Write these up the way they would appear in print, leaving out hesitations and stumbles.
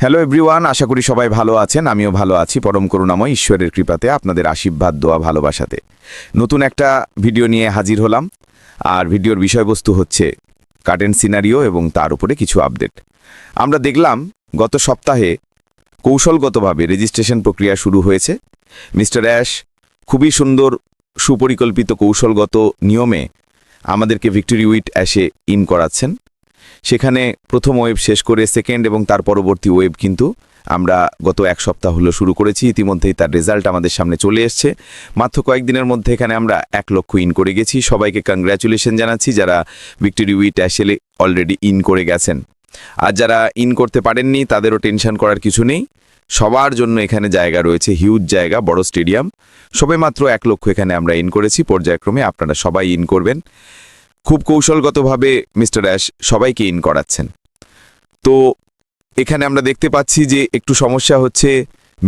Hello everyone, আশা করি সবাই ভালো আছেন। আমিও ভালো আছি পরম করুণাময় ঈশ্বরের কৃপাতে, আপনাদের আশীর্বাদ দোয়া ভালোবাসাতে নতুন একটা ভিডিও নিয়ে হাজির হলাম। আর ভিডিওর বিষয়বস্তু হচ্ছে কারেন্ট সিনারিও এবং তার উপরে কিছু আপডেট। আমরা দেখলাম গত সপ্তাহে কৌশলগতভাবে রেজিস্ট্রেশন প্রক্রিয়া শুরু হয়েছে। মিস্টার অ্যাশ খুবই সুন্দর সুপরিকল্পিত কৌশলগত নিয়মে আমাদেরকে ভিক্টোরি উইট অ্যাশে ইন করাচ্ছেন। সেখানে প্রথম ওয়েব শেষ করে সেকেন্ড এবং তার পরবর্তী ওয়েব কিন্তু আমরা গত এক সপ্তাহ হলো শুরু করেছি। ইতিমধ্যেই তার রেজাল্ট আমাদের সামনে চলে এসছে। মাত্র কয়েকদিনের মধ্যে এখানে আমরা 1 লক্ষ ইন করে গেছি। সবাইকে কংগ্র্যাচুলেশন জানাচ্ছি যারা ভিক্টোরি উইট অ্যাশে অলরেডি ইন করে গেছেন। আর যারা ইন করতে পারেননি তাদেরও টেনশন করার কিছু নেই। সবার জন্য এখানে জায়গা রয়েছে, হিউজ জায়গা, বড় স্টেডিয়াম। সবে মাত্র 1 লক্ষ এখানে আমরা ইন করেছি। পর্যায়ক্রমে আপনারা সবাই ইন করবেন। খুব কৌশলগতভাবে মিস্টার অ্যাশ সবাইকে ইন করাচ্ছেন। তো এখানে আমরা দেখতে পাচ্ছি যে একটু সমস্যা হচ্ছে,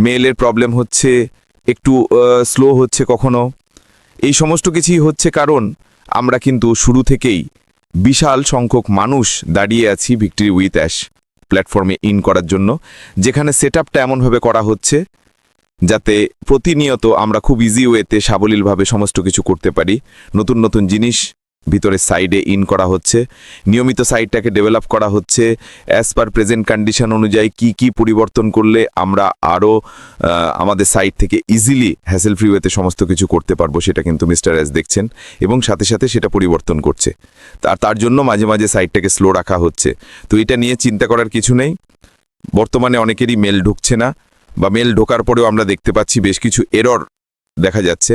মেলের প্রবলেম হচ্ছে, একটু স্লো হচ্ছে কখনো। এই সমস্ত কিছুই হচ্ছে কারণ আমরা কিন্তু শুরু থেকেই বিশাল সংখ্যক মানুষ দাঁড়িয়ে আছি ভিক্টোরি উইথ অ্যাশ প্ল্যাটফর্মে ইন করার জন্য, যেখানে সেট আপটা এমনভাবে করা হচ্ছে যাতে প্রতিনিয়ত আমরা খুব ইজি ওয়েতে সাবলীলভাবে সমস্ত কিছু করতে পারি। নতুন নতুন জিনিস ভিতরে সাইডে ইন করা হচ্ছে, নিয়মিত সাইটটাকে ডেভেলপ করা হচ্ছে। অ্যাজ পার প্রেজেন্ট কন্ডিশন অনুযায়ী কি পরিবর্তন করলে আমরা আরও আমাদের সাইট থেকে ইজিলি হ্যাসেল ফ্রি ওয়েতে সমস্ত কিছু করতে পারবো, সেটা কিন্তু মিস্টার অ্যাশ দেখছেন এবং সাথে সাথে সেটা পরিবর্তন করছে। তার জন্য মাঝে মাঝে সাইটটাকে স্লো রাখা হচ্ছে। তো এটা নিয়ে চিন্তা করার কিছু নেই। বর্তমানে অনেকেরই মেল ঢুকছে না, বা মেল ঢোকার পরেও আমরা দেখতে পাচ্ছি বেশ কিছু এরর দেখা যাচ্ছে।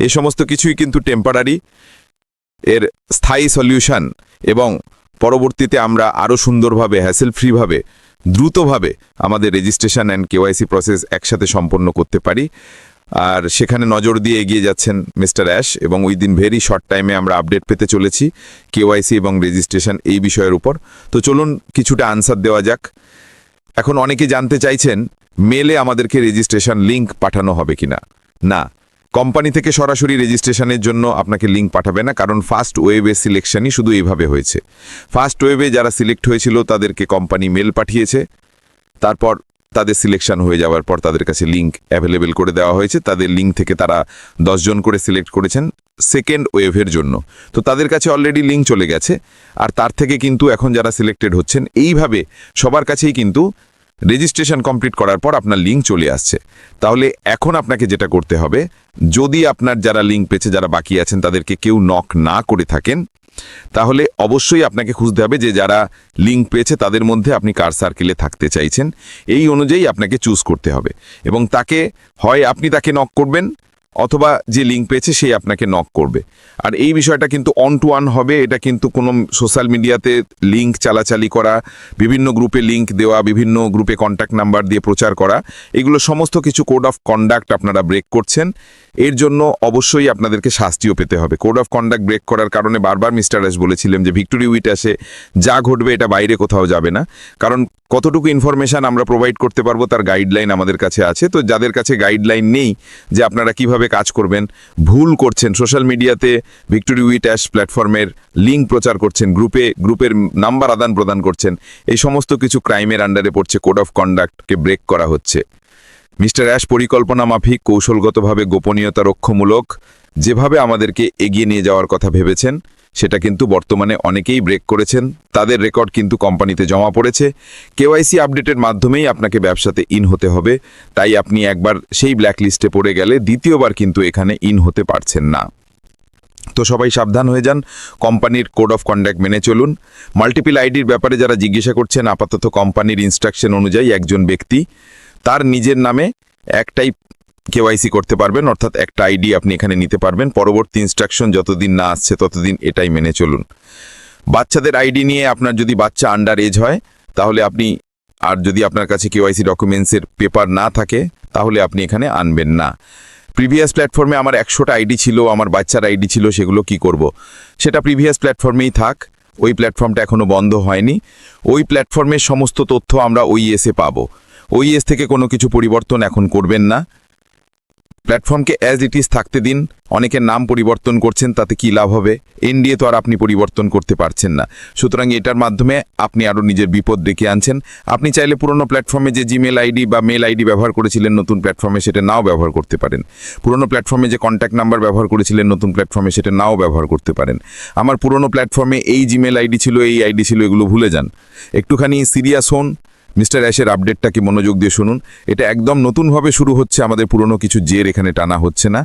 এই সমস্ত কিছুই কিন্তু টেম্পারারি, এর স্থায়ী সলিউশন, এবং পরবর্তীতে আমরা আরও সুন্দরভাবে হ্যাসেল ফ্রিভাবে দ্রুতভাবে আমাদের রেজিস্ট্রেশন অ্যান্ড কেওয়াইসি প্রসেস একসাথে সম্পন্ন করতে পারি। আর সেখানে নজর দিয়ে এগিয়ে যাচ্ছেন মিস্টার অ্যাশ, এবং উইদিন ভেরি শর্ট টাইমে আমরা আপডেট পেতে চলেছি কেওয়াইসি এবং রেজিস্ট্রেশন এই বিষয়ের উপর। তো চলুন কিছুটা আনসার দেওয়া যাক। এখন অনেকে জানতে চাইছেন মেলে আমাদেরকে রেজিস্ট্রেশন লিঙ্ক পাঠানো হবে কিনা। না, কোম্পানি থেকে সরাসরি রেজিস্ট্রেশনের জন্য আপনাকে লিঙ্ক পাঠাবে না, কারণ ফার্স্ট ওয়েবে সিলেকশনই শুধু এইভাবে হয়েছে। ফার্স্ট ওয়েবে যারা সিলেক্ট হয়েছিল তাদেরকে কোম্পানি মেল পাঠিয়েছে, তারপর তাদের সিলেকশন হয়ে যাওয়ার পর তাদের কাছে লিঙ্ক অ্যাভেলেবেল করে দেওয়া হয়েছে। তাদের লিঙ্ক থেকে তারা 10 জন করে সিলেক্ট করেছেন সেকেন্ড ওয়েভের জন্য। তো তাদের কাছে অলরেডি লিঙ্ক চলে গেছে। আর তার থেকে কিন্তু এখন যারা সিলেক্টেড হচ্ছেন এইভাবে সবার কাছেই কিন্তু রেজিস্ট্রেশন কমপ্লিট করার পর আপনার লিঙ্ক চলে আসছে। তাহলে এখন আপনাকে যেটা করতে হবে, যদি আপনার যারা লিঙ্ক পেয়েছে, যারা বাকি আছেন, তাদেরকে কেউ নক না করে থাকেন, তাহলে অবশ্যই আপনাকে খুঁজতে হবে যে যারা লিঙ্ক পেয়েছে তাদের মধ্যে আপনি কার সার্কেলে থাকতে চাইছেন, এই অনুযায়ী আপনাকে চুজ করতে হবে। এবং তাকে হয় আপনি তাকে নক করবেন, অথবা যে লিঙ্ক পেয়েছে সেই আপনাকে নক করবে। আর এই বিষয়টা কিন্তু অন টু ওয়ান হবে। এটা কিন্তু কোনো সোশ্যাল মিডিয়াতে লিঙ্ক চালাচালি করা, বিভিন্ন গ্রুপে লিঙ্ক দেওয়া, বিভিন্ন গ্রুপে কন্ট্যাক্ট নাম্বার দিয়ে প্রচার করা, এগুলো সমস্ত কিছু কোড অফ কন্ডাক্ট আপনারা ব্রেক করছেন। এর জন্য অবশ্যই আপনাদেরকে শাস্তিও পেতে হবে। কোড অফ কন্ডাক্ট ব্রেক করার কারণে বারবার মিস্টার অ্যাশ বলেছিলেন যে ভিক্টোরি উইট অ্যাশে যা ঘটবে এটা বাইরে কোথাও যাবে না, কারণ কতটুকু ইনফরমেশন আমরা প্রোভাইড করতে পারবো তার গাইডলাইন আমাদের কাছে আছে। তো যাদের কাছে গাইডলাইন নেই যে আপনারা কিভাবে কাজ করবেন, ভুল করছেন, সোশ্যাল মিডিয়াতে ভিক্টোরি উইট অ্যাশ প্ল্যাটফর্মের লিঙ্ক প্রচার করছেন, গ্রুপের নাম্বার আদান প্রদান করছেন, এই সমস্ত কিছু ক্রাইমের আন্ডারে পড়ছে। কোড অফ কন্ডাক্টকে ব্রেক করা হচ্ছে। মিস্টার অ্যাশ পরিকল্পনা মাফিক কৌশলগতভাবে গোপনীয়তা রক্ষামূলক যেভাবে আমাদেরকে এগিয়ে নিয়ে যাওয়ার কথা ভেবেছেন, সেটা কিন্তু বর্তমানে অনেকেই ব্রেক করেছেন। তাদের রেকর্ড কিন্তু কোম্পানিতে জমা পড়েছে। কেওয়াইসি আপডেটের মাধ্যমেই আপনাকে ব্যবসাতে ইন হতে হবে। তাই আপনি একবার সেই ব্ল্যাকলিস্টে পড়ে গেলে দ্বিতীয়বার কিন্তু এখানে ইন হতে পারছেন না। তো সবাই সাবধান হয়ে যান, কোম্পানির কোড অফ কন্ডাক্ট মেনে চলুন। মাল্টিপল আইডির ব্যাপারে যারা জিজ্ঞাসা করছেন, আপাতত কোম্পানির ইনস্ট্রাকশন অনুযায়ী একজন ব্যক্তি তার নিজের নামে একটাই কেওয়াইসি করতে পারবেন, অর্থাৎ একটা আইডি আপনি এখানে নিতে পারবেন। পরবর্তী ইনস্ট্রাকশন যতদিন না আসছে ততদিন এটাই মেনে চলুন। বাচ্চাদের আইডি নিয়ে আপনার যদি বাচ্চা আন্ডার এজ হয় তাহলে আপনি, আর যদি আপনার কাছে কেওয়াইসি ডকুমেন্টসের পেপার না থাকে তাহলে আপনি এখানে আনবেন না। প্রিভিয়াস প্ল্যাটফর্মে আমার 100টা আইডি ছিল, আমার বাচ্চার আইডি ছিল, সেগুলো কি করব? সেটা প্রিভিয়াস প্ল্যাটফর্মেই থাক। ওই প্ল্যাটফর্মটা এখনও বন্ধ হয়নি। ওই প্ল্যাটফর্মের সমস্ত তথ্য আমরা ওইএসে পাবো। ওইএস থেকে কোনো কিছু পরিবর্তন এখন করবেন না। প্ল্যাটফর্মকে অ্যাজ ইট ইজ থাকতে দিন। অনেকের নাম পরিবর্তন করছেন, তাতে কি লাভ হবে? এনডিএ তো আর আপনি পরিবর্তন করতে পারছেন না। সুতরাং এটার মাধ্যমে আপনি আরও নিজের বিপদ ডেকে আনছেন। আপনি চাইলে পুরনো প্ল্যাটফর্মে যে জিমেল আইডি বা মেল আইডি ব্যবহার করেছিলেন নতুন প্ল্যাটফর্মে, সেটা নাও ব্যবহার করতে পারেন। পুরনো প্ল্যাটফর্মে যে কন্ট্যাক্ট নাম্বার ব্যবহার করেছিলেন নতুন প্ল্যাটফর্মে, সেটা নাও ব্যবহার করতে পারেন। আমার পুরনো প্ল্যাটফর্মে এই জিমেল আইডি ছিল, এই আইডি ছিল, এগুলো ভুলে যান। একটুখানি সিরিয়াস হন, মিস্টার অ্যাশের আপডেটটাকে মনোযোগ দিয়ে শুনুন। এটা একদম নতুনভাবে শুরু হচ্ছে, আমাদের পুরনো কিছু জের এখানে টানা হচ্ছে না।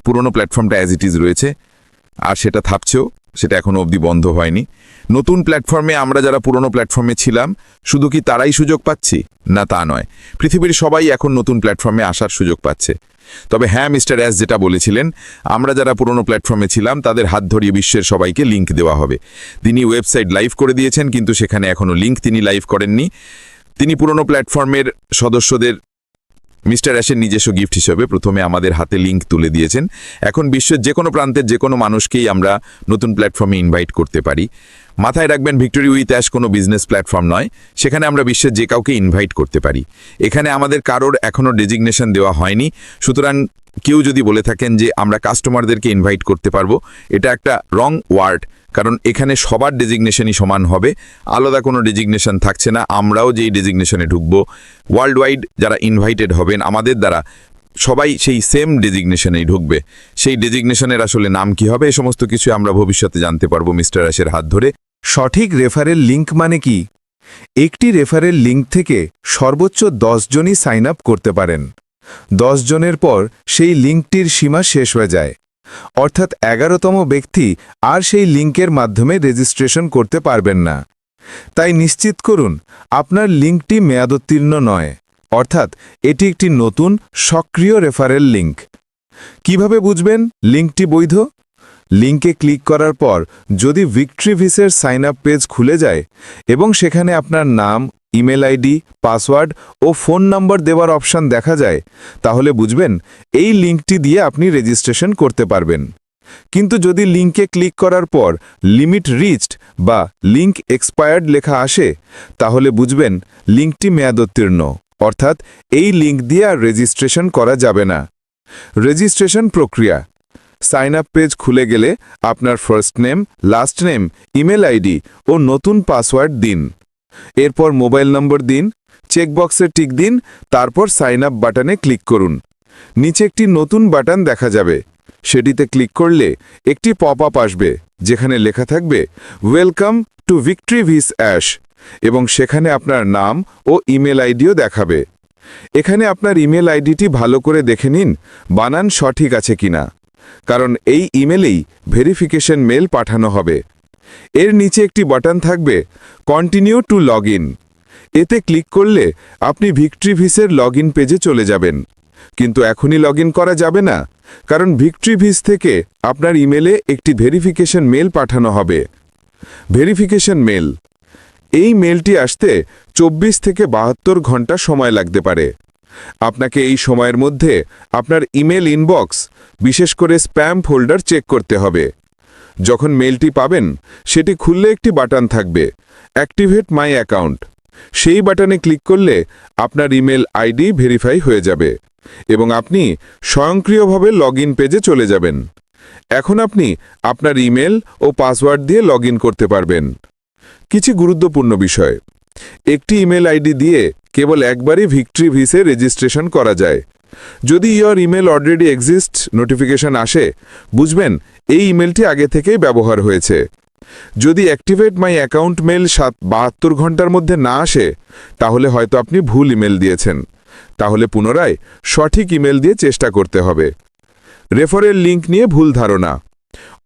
পুরনো প্ল্যাটফর্মটা অ্যাজ ইট ইজ রয়েছে, আর সেটা থাকছেও, সেটা এখনও অবধি বন্ধ হয়নি। নতুন প্ল্যাটফর্মে আমরা যারা পুরনো প্ল্যাটফর্মে ছিলাম, শুধু কি তারাই সুযোগ পাচ্ছি? না, তা নয়। পৃথিবীর সবাই এখন নতুন প্ল্যাটফর্মে আসার সুযোগ পাচ্ছে। তবে হ্যাঁ, মিস্টার অ্যাশ যেটা বলেছিলেন, আমরা যারা পুরনো প্ল্যাটফর্মে ছিলাম তাদের হাত ধরিয়ে বিশ্বের সবাইকে লিঙ্ক দেওয়া হবে। তিনি ওয়েবসাইট লাইভ করে দিয়েছেন, কিন্তু সেখানে এখনও লিঙ্ক তিনি লাইভ করেননি। তিনি পুরনো প্ল্যাটফর্মের সদস্যদের মিস্টার অ্যাশের নিজস্ব গিফট হিসেবে প্রথমে আমাদের হাতে লিঙ্ক তুলে দিয়েছেন। এখন বিশ্বের যে কোনো প্রান্তের যে কোনো মানুষকেই আমরা নতুন প্ল্যাটফর্মে ইনভাইট করতে পারি। মাথায় রাখবেন, ভিক্টোরি উইথ অ্যাশ কোনো বিজনেস প্ল্যাটফর্ম নয়। সেখানে আমরা বিশ্বের যে কাউকে ইনভাইট করতে পারি। এখানে আমাদের কারোর এখনও ডেজিগনেশন দেওয়া হয়নি। সুতরাং কেউ যদি বলে থাকেন যে আমরা কাস্টমারদেরকে ইনভাইট করতে পারবো, এটা একটা রং ওয়ার্ড। কারণ এখানে সবার ডেজিগনেশনই সমান হবে, আলাদা কোনো ডেজিগনেশন থাকছে না। আমরাও যেই ডেজিগনেশনে ঢুকবো, ওয়ার্ল্ড ওয়াইড যারা ইনভাইটেড হবেন আমাদের দ্বারা, সবাই সেই সেম ডেজিগনেশনেই ঢুকবে। সেই ডেজিগনেশনের আসলে নাম কি হবে, এ সমস্ত কিছু আমরা ভবিষ্যতে জানতে পারবো মিস্টার অ্যাশের হাত ধরে। সঠিক রেফারেল লিঙ্ক মানে কি? একটি রেফারেল লিঙ্ক থেকে সর্বোচ্চ 10 জনই সাইন আপ করতে পারেন। 10 জনের পর সেই লিঙ্কটির সীমা শেষ হয়ে যায়, অর্থাৎ 11তম ব্যক্তি আর সেই লিঙ্কের মাধ্যমে রেজিস্ট্রেশন করতে পারবেন না। তাই নিশ্চিত করুন আপনার লিঙ্কটি মেয়াদোত্তীর্ণ নয়, অর্থাৎ এটি একটি নতুন সক্রিয় রেফারেল লিঙ্ক। কিভাবে বুঝবেন লিঙ্কটি বৈধ? লিঙ্কে ক্লিক করার পর যদি ভিক্টরি ভিসের সাইন আপ পেজ খুলে যায় এবং সেখানে আপনার নাম, ইমেল আইডি, পাসওয়ার্ড ও ফোন নম্বর দেওয়ার অপশন দেখা যায়, তাহলে বুঝবেন এই লিঙ্কটি দিয়ে আপনি রেজিস্ট্রেশন করতে পারবেন। কিন্তু যদি লিঙ্কে ক্লিক করার পর লিমিট রিচড বা লিঙ্ক এক্সপায়ার্ড লেখা আসে, তাহলে বুঝবেন লিঙ্কটি মেয়াদোত্তীর্ণ, অর্থাৎ এই লিঙ্ক দিয়ে আর রেজিস্ট্রেশন করা যাবে না। রেজিস্ট্রেশন প্রক্রিয়া: সাইন আপ পেজ খুলে গেলে আপনার first name, last name, email ID ও নতুন পাসওয়ার্ড দিন। এরপর মোবাইল নম্বর দিন, চেকবক্সে টিক দিন, তারপর সাইন আপ বাটনে ক্লিক করুন। নিচে একটি নতুন বাটন দেখা যাবে, সেটিতে ক্লিক করলে একটি পপ আপ আসবে যেখানে লেখা থাকবে ওয়েলকাম টু ভিক্টরি ভিস অ্যাশ, এবং সেখানে আপনার নাম ও ইমেল আইডিও দেখাবে। এখানে আপনার ইমেল আইডিটি ভালো করে দেখে নিন বানান সঠিক আছে কিনা, কারণ এই ইমেলেই ভেরিফিকেশন মেল পাঠানো হবে। এর নিচে একটি বাটন থাকবে কন্টিনিউ টু লগ ইন। এতে ক্লিক করলে আপনি ভিক্টরি ভিসের লগ ইন পেজে চলে যাবেন। কিন্তু এখনই লগ ইন করা যাবে না, কারণ ভিক্টরি ভিস থেকে আপনার ইমেলে একটি ভেরিফিকেশন মেল পাঠানো হবে। ভেরিফিকেশন মেল, এই মেলটি আসতে 24 থেকে 72 ঘন্টা সময় লাগতে পারে। আপনাকে এই সময়ের মধ্যে আপনার ইমেল ইনবক্স, বিশেষ করে স্প্যাম ফোল্ডার চেক করতে হবে। যখন মেলটি পাবেন সেটি খুললে একটি বাটন থাকবে অ্যাক্টিভেট মাই অ্যাকাউন্ট। সেই বাটনে ক্লিক করলে আপনার ইমেল আইডি ভেরিফাই হয়ে যাবে এবং আপনি স্বয়ংক্রিয়ভাবে লগ ইন পেজে চলে যাবেন। এখন আপনি আপনার ইমেল ও পাসওয়ার্ড দিয়ে লগ ইন করতে পারবেন। কিছু গুরুত্বপূর্ণ বিষয়: একটি ইমেল আইডি দিয়ে কেবল একবারই ভিক্টরি ভিসে রেজিস্ট্রেশন করা যায়। যদি your email already exist notification আসে, বুঝবেন এই ইমেলটি আগে থেকেই ব্যবহার হয়েছে। যদি অ্যাক্টিভেট মাই অ্যাকাউন্ট মেল 72 ঘন্টার মধ্যে না আসে, তাহলে হয়তো আপনি ভুল ইমেল দিয়েছেন। তাহলে পুনরায় সঠিক ইমেল দিয়ে চেষ্টা করতে হবে। রেফারেল লিঙ্ক নিয়ে ভুল ধারণা: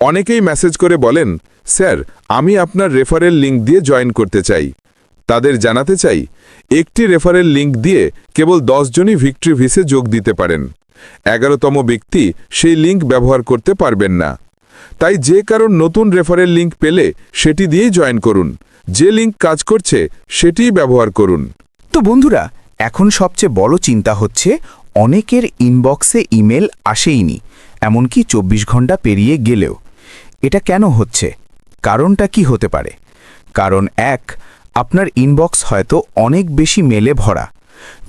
অনেকেই মেসেজ করে বলেন, স্যার আমি আপনার রেফারেল লিঙ্ক দিয়ে জয়েন করতে চাই। তাদের জানাতে চাই, একটি রেফারেল লিঙ্ক দিয়ে কেবল 10 জনই ভিক্টরি ভিসে যোগ দিতে পারেন। 11তম ব্যক্তি সেই লিঙ্ক ব্যবহার করতে পারবেন না। তাই যে কারণ নতুন রেফারেল লিঙ্ক পেলে সেটি দিয়েই জয়েন করুন। যে লিঙ্ক কাজ করছে সেটিই ব্যবহার করুন। তো বন্ধুরা, এখন সবচেয়ে বড় চিন্তা হচ্ছে অনেকের ইনবক্সে ইমেল আসেইনি, এমনকি 24 ঘন্টা পেরিয়ে গেলেও। এটা কেন হচ্ছে? কারণটা কি হতে পারে? কারণ 1, আপনার ইনবক্স হয়তো অনেক বেশি মেলে ভরা,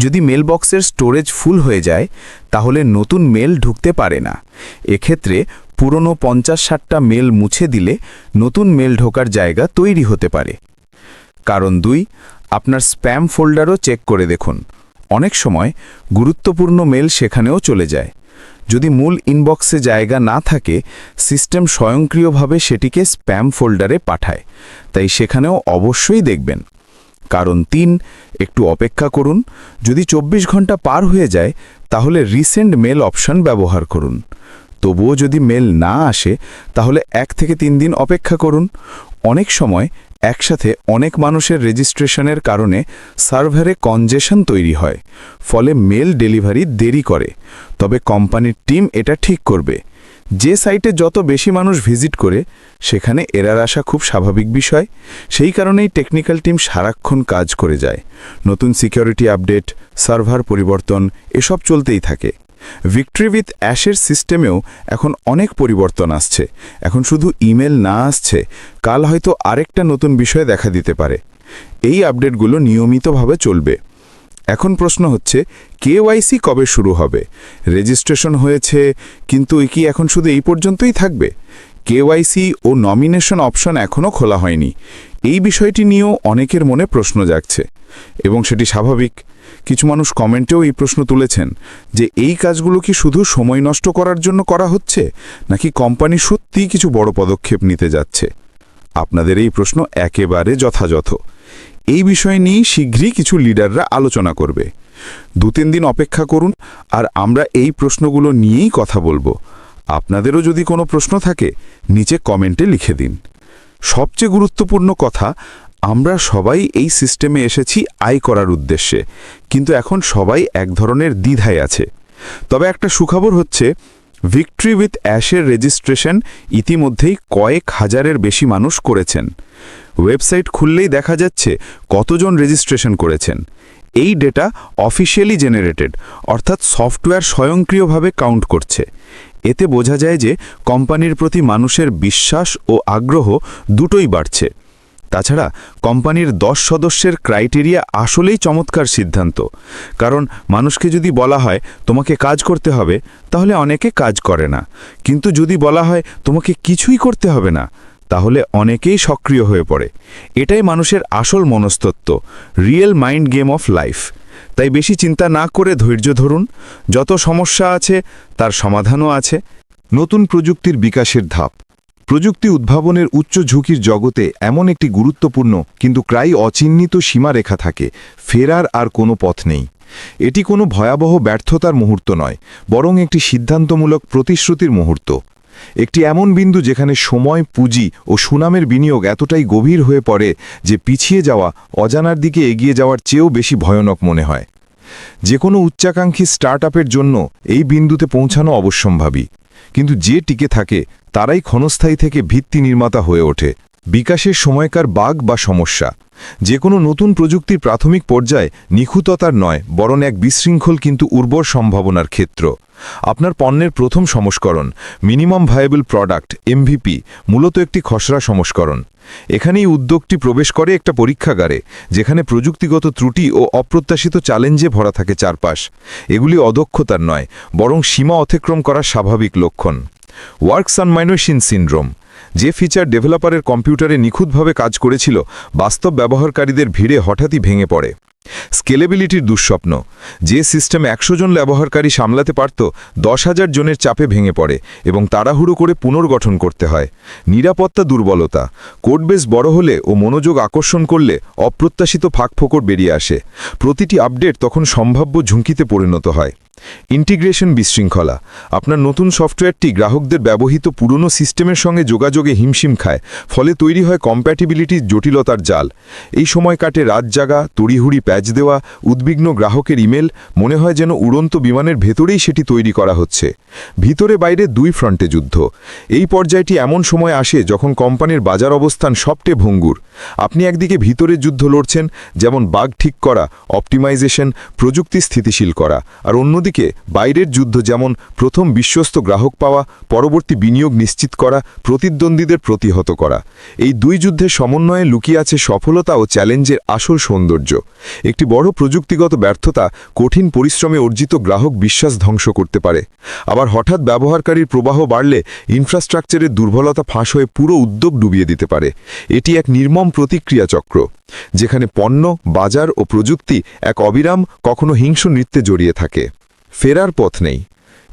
যদি মেলবক্সের স্টোরেজ ফুল হয়ে যায় তাহলে নতুন মেল ঢুকতে পারে না। এক্ষেত্রে পুরনো 50-60টা মেল মুছে দিলে নতুন মেল ঢোকার জায়গা তৈরি হতে পারে। কারণ 2, আপনার স্প্যাম ফোল্ডারও চেক করে দেখুন। অনেক সময় গুরুত্বপূর্ণ মেল সেখানেও চলে যায়। যদি মূল ইনবক্সে জায়গা না থাকে, সিস্টেম স্বয়ংক্রিয়ভাবে সেটিকে স্প্যাম ফোল্ডারে পাঠায়, তাই সেখানেও অবশ্যই দেখবেন। কারণ 3, একটু অপেক্ষা করুন। যদি 24 ঘন্টা পার হয়ে যায় তাহলে রিসেন্ড মেল অপশন ব্যবহার করুন। তবুও যদি মেল না আসে তাহলে 1 থেকে 3 দিন অপেক্ষা করুন। অনেক সময় একসাথে অনেক মানুষের রেজিস্ট্রেশনের কারণে সার্ভারে কনজেশন তৈরি হয়, ফলে মেল ডেলিভারি দেরি করে। তবে কোম্পানির টিম এটা ঠিক করবে। যে সাইটে যত বেশি মানুষ ভিজিট করে সেখানে এরার আসা খুব স্বাভাবিক বিষয়। সেই কারণেই টেকনিক্যাল টিম সারাক্ষণ কাজ করে যায়। নতুন সিকিউরিটি আপডেট, সার্ভার পরিবর্তন এসব চলতেই থাকে। ভিক্টরি উইথ অ্যাশের সিস্টেমেও এখন অনেক পরিবর্তন আসছে। এখন শুধু ইমেল না আসছে, কাল হয়তো আরেকটা নতুন বিষয় দেখা দিতে পারে। এই আপডেটগুলো নিয়মিতভাবে চলবে। এখন প্রশ্ন হচ্ছে, কেওয়াইসি কবে শুরু হবে? রেজিস্ট্রেশন হয়েছে, কিন্তু কি এখন শুধু এই পর্যন্তই থাকবে? কেওয়াইসি ও নমিনেশন অপশন এখনও খোলা হয়নি। এই বিষয়টি নিয়েও অনেকের মনে প্রশ্ন জাগছে, এবং সেটি স্বাভাবিক। কিছু মানুষ কমেন্টেও এই প্রশ্ন তুলেছেন যে এই কাজগুলো কি শুধু সময় নষ্ট করার জন্য করা হচ্ছে, নাকি কোম্পানি সত্যিই কিছু বড় পদক্ষেপ নিতে যাচ্ছে? আপনাদের এই প্রশ্ন একেবারে যথাযথ। এই বিষয় নিয়ে শীঘ্রই কিছু লিডাররা আলোচনা করবে। 2-3 দিন অপেক্ষা করুন, আর আমরা এই প্রশ্নগুলো নিয়েই কথা বলবো। আপনাদেরও যদি কোনো প্রশ্ন থাকে নিচে কমেন্টে লিখে দিন। সবচেয়ে গুরুত্বপূর্ণ কথা, আমরা সবাই এই সিস্টেমে এসেছি আয় করার উদ্দেশ্যে, কিন্তু এখন সবাই এক ধরনের দ্বিধায় আছে। তবে একটা সুখবর হচ্ছে, ভিক্টরি উইথ অ্যাশের রেজিস্ট্রেশন ইতিমধ্যেই কয়েক হাজারের বেশি মানুষ করেছেন। ওয়েবসাইট খুললেই দেখা যাচ্ছে কতজন রেজিস্ট্রেশন করেছেন। এই ডেটা অফিশিয়ালি জেনারেটেড, অর্থাৎ সফটওয়্যার স্বয়ংক্রিয়ভাবে কাউন্ট করছে। এতে বোঝা যায় যে কোম্পানির প্রতি মানুষের বিশ্বাস ও আগ্রহ দুটোই বাড়ছে। তাছাড়া কোম্পানির 10 সদস্যের ক্রাইটেরিয়া আসলেই চমৎকার সিদ্ধান্ত। কারণ মানুষকে যদি বলা হয় তোমাকে কাজ করতে হবে, তাহলে অনেকে কাজ করে না। কিন্তু যদি বলা হয় তোমাকে কিছুই করতে হবে না, তাহলে অনেকেই সক্রিয় হয়ে পড়ে। এটাই মানুষের আসল মনস্তত্ত্ব, real mind game of life. তাই বেশি চিন্তা না করে ধৈর্য ধরুন। যত সমস্যা আছে তার সমাধানও আছে। নতুন প্রযুক্তির বিকাশের ধাপ। প্রযুক্তি উদ্ভাবনের উচ্চ ঝুঁকির জগতে এমন একটি গুরুত্বপূর্ণ কিন্তু প্রায় অচিহ্নিত সীমারেখা থাকে, ফেরার আর কোনো পথ নেই। এটি কোনো ভয়াবহ ব্যর্থতার মুহূর্ত নয়, বরং একটি সিদ্ধান্তমূলক প্রতিশ্রুতির মুহূর্ত। একটি এমন বিন্দু যেখানে সময়, পুঁজি ও সুনামের বিনিয়োগ এতটাই গভীর হয়ে পড়ে যে পিছিয়ে যাওয়া অজানার দিকে এগিয়ে যাওয়ার চেয়েও বেশি ভয়ানক মনে হয়। যে কোনো উচ্চাকাঙ্ক্ষী স্টার্টআপের জন্য এই বিন্দুতে পৌঁছানো অবশ্যম্ভাবী, কিন্তু যে টিকে থাকে তারাই ক্ষণস্থায়ী থেকে ভিত্তি নির্মাতা হয়ে ওঠে। বিকাশের সময়কার বাগ বা সমস্যা। যে কোনো নতুন প্রযুক্তির প্রাথমিক পর্যায়ে নিখুঁততার নয়, বরং এক বিশৃঙ্খল কিন্তু উর্বর সম্ভাবনার ক্ষেত্র। আপনার পণ্যের প্রথম সংস্করণ, মিনিমাম ভায়াবল প্রোডাক্ট এমভিপি, মূলত একটি খসড়া সংস্করণ। এখানেই উদ্যোগটি প্রবেশ করে একটা পরীক্ষাগারে, যেখানে প্রযুক্তিগত ত্রুটি ও অপ্রত্যাশিত চ্যালেঞ্জে ভরা থাকে চারপাশ। এগুলি অদক্ষতার নয়, বরং সীমা অতিক্রম করার স্বাভাবিক লক্ষণ। Works on my machine syndrome. যে ফিচার ডেভেলপারের কম্পিউটারে নিখুঁতভাবে কাজ করেছিল, বাস্তব ব্যবহারকারীদের ভিড়ে হঠাৎই ভেঙে পড়ে। স্কেলেবিলিটির দুঃস্বপ্ন। যে সিস্টেম 100 জন ব্যবহারকারী সামলাতে পারত, 10,000 জনের চাপে ভেঙে পড়ে এবং তাড়াহুড়ো করে পুনর্গঠন করতে হয়। নিরাপত্তা দুর্বলতা। কোডবেস বড় হলে ও মনোযোগ আকর্ষণ করলে অপ্রত্যাশিত ফাঁকফোকর বেরিয়ে আসে। প্রতিটি আপডেট তখন সম্ভাব্য ঝুঁকিতে পরিণত হয়। ইন্টিগ্রেশন বিশৃঙ্খলা। আপনার নতুন সফটওয়্যারটি গ্রাহকদের ব্যবহৃত পুরনো সিস্টেমের সঙ্গে যোগাযোগে হিমশিম খায়, ফলে তৈরি হয় কম্প্যাটিবিলিটির জটিলতার জাল। এই সময় কাটে রাত জাগা, তড়িহুড়ি প্যাচ দেওয়া, উদ্বিগ্ন গ্রাহকের ইমেল, মনে হয় যেন উড়ন্ত বিমানের ভেতরেই সেটি তৈরি করা হচ্ছে। ভিতরে বাইরে 2 ফ্রন্টে যুদ্ধ। এই পর্যায়টি এমন সময় আসে যখন কোম্পানির বাজার অবস্থান সবচেয়ে ভঙ্গুর। আপনি একদিকে ভিতরের যুদ্ধ লড়ছেন, যেমন বাগ ঠিক করা, অপটিমাইজেশন, প্রযুক্তি স্থিতিশীল করা, আর অন্যদিকে বাইরের যুদ্ধ, যেমন প্রথম বিশ্বস্ত গ্রাহক পাওয়া, পরবর্তী বিনিয়োগ নিশ্চিত করা, প্রতিদ্বন্দ্বীদের প্রতিহত করা। এই 2 যুদ্ধের সমন্বয়ে লুকিয়ে আছে সফলতা ও চ্যালেঞ্জের আসল সৌন্দর্য। একটি বড় প্রযুক্তিগত ব্যর্থতা কঠিন পরিশ্রমে অর্জিত গ্রাহক বিশ্বাস ধ্বংস করতে পারে। আবার হঠাৎ ব্যবহারকারীর প্রবাহ বাড়লে ইনফ্রাস্ট্রাকচারের দুর্বলতা ফাঁস হয়ে পুরো উদ্যোগ ডুবিয়ে দিতে পারে। এটি এক নির্মম প্রতিক্রিয়া চক্র, যেখানে পণ্য, বাজার ও প্রযুক্তি এক অবিরাম, কখনো হিংস্র নৃত্যে জড়িয়ে থাকে। ফেরার পথ নেই।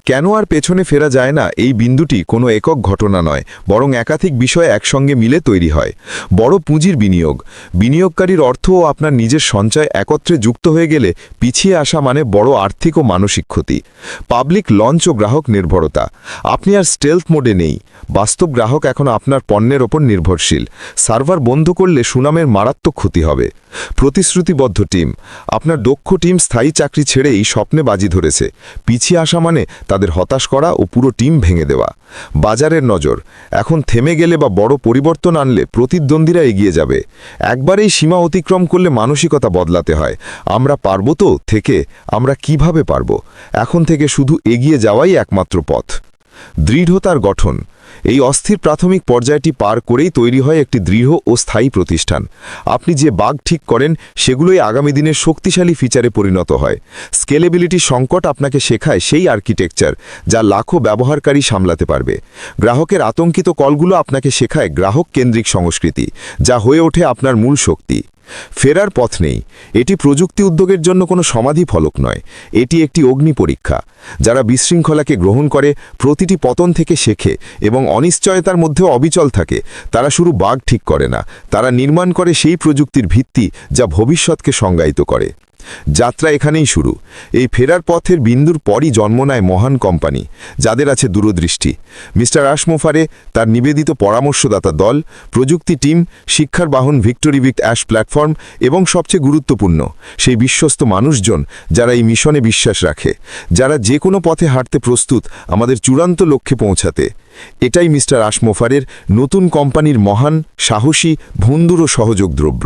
কেন আর পেছনে ফেরা যায় না, এই বিন্দুটি কোনো একক ঘটনা নয়, বরং একাধিক বিষয় একসঙ্গে মিলে তৈরি হয়। বড় পুঁজির বিনিয়োগ, বিনিয়োগকারীর অর্থ ও আপনার নিজের সঞ্চয় একত্রে যুক্ত হয়ে গেলে পিছিয়ে আসা মানে বড় আর্থিক ও মানসিক ক্ষতি। পাবলিক লঞ্চ ও গ্রাহক নির্ভরতা, আপনি আর স্টেলথ মোডে নেই। বাস্তব গ্রাহক এখন আপনার পণ্যের ওপর নির্ভরশীল। সার্ভার বন্ধ করলে সুনামের মারাত্মক ক্ষতি হবে। প্রতিশ্রুতিবদ্ধ টিম, আপনার দক্ষ টিম স্থায়ী চাকরি ছেড়েই স্বপ্নে বাজি ধরেছে। পিছিয়ে আসা মানে তাদের হতাশ করা ও পুরো টিম ভেঙে দেওয়া। বাজারের নজর, এখন থেমে গেলে বা বড় পরিবর্তন আনলে প্রতিদ্বন্দ্বীরা এগিয়ে যাবে। একবারেই সীমা অতিক্রম করলে মানসিকতা বদলাতে হয়। আমরা পারব তো থেকে আমরা কিভাবে পারব, এখন থেকে শুধু এগিয়ে যাওয়াই একমাত্র পথ। দৃঢ়তার গঠন, এই অস্থির প্রাথমিক পর্যায়টি পার করেই তৈরি হয় একটি দৃঢ় ও স্থায়ী প্রতিষ্ঠান। আপনি যে বাগ ঠিক করেন সেগুলোই আগামী দিনের শক্তিশালী ফিচারে পরিণত হয়। স্কেলেবিলিটি সংকট আপনাকে শেখায় সেই আর্কিটেকচার যা লাখো ব্যবহারকারী সামলাতে পারবে। গ্রাহকের আতঙ্কিত কলগুলো আপনাকে শেখায় গ্রাহক কেন্দ্রিক সংস্কৃতি, যা হয়ে ওঠে আপনার মূল শক্তি। ফেরার পথ নেই, এটি প্রযুক্তি উদ্যোগের জন্য কোনো সমাধি ফলক নয়, এটি একটি অগ্নি পরীক্ষা। যারা বিশৃঙ্খলাকে গ্রহণ করে, প্রতিটি পতন থেকে শেখে এবং অনিশ্চয়তার মধ্যেও অবিচল থাকে, তারা শুধু বাগ ঠিক করে না, তারা নির্মাণ করে সেই প্রযুক্তির ভিত্তি যা ভবিষ্যৎকে সংজ্ঞায়িত করে। যাত্রা এখানেই শুরু। এই ফেরার পথের বিন্দুর পরই জন্ম নেয় মহান কোম্পানি, যাদের আছে দূরদৃষ্টি। মিস্টার আশমোফারে, তার নিবেদিত পরামর্শদাতা দল, প্রযুক্তি টিম, শিক্ষার বাহন ভিক্টোরিভিক্ট অ্যাশ প্ল্যাটফর্ম এবং সবচেয়ে গুরুত্বপূর্ণ সেই বিশ্বস্ত মানুষজন যারা এই মিশনে বিশ্বাস রাখে, যারা যে কোনো পথে হাঁটতে প্রস্তুত আমাদের চূড়ান্ত লক্ষ্যে পৌঁছাতে। এটাই মিস্টার আশমোফারের নতুন কোম্পানির মহান, সাহসী, ভঙ্গুর ও সহযোগ দ্রব্য।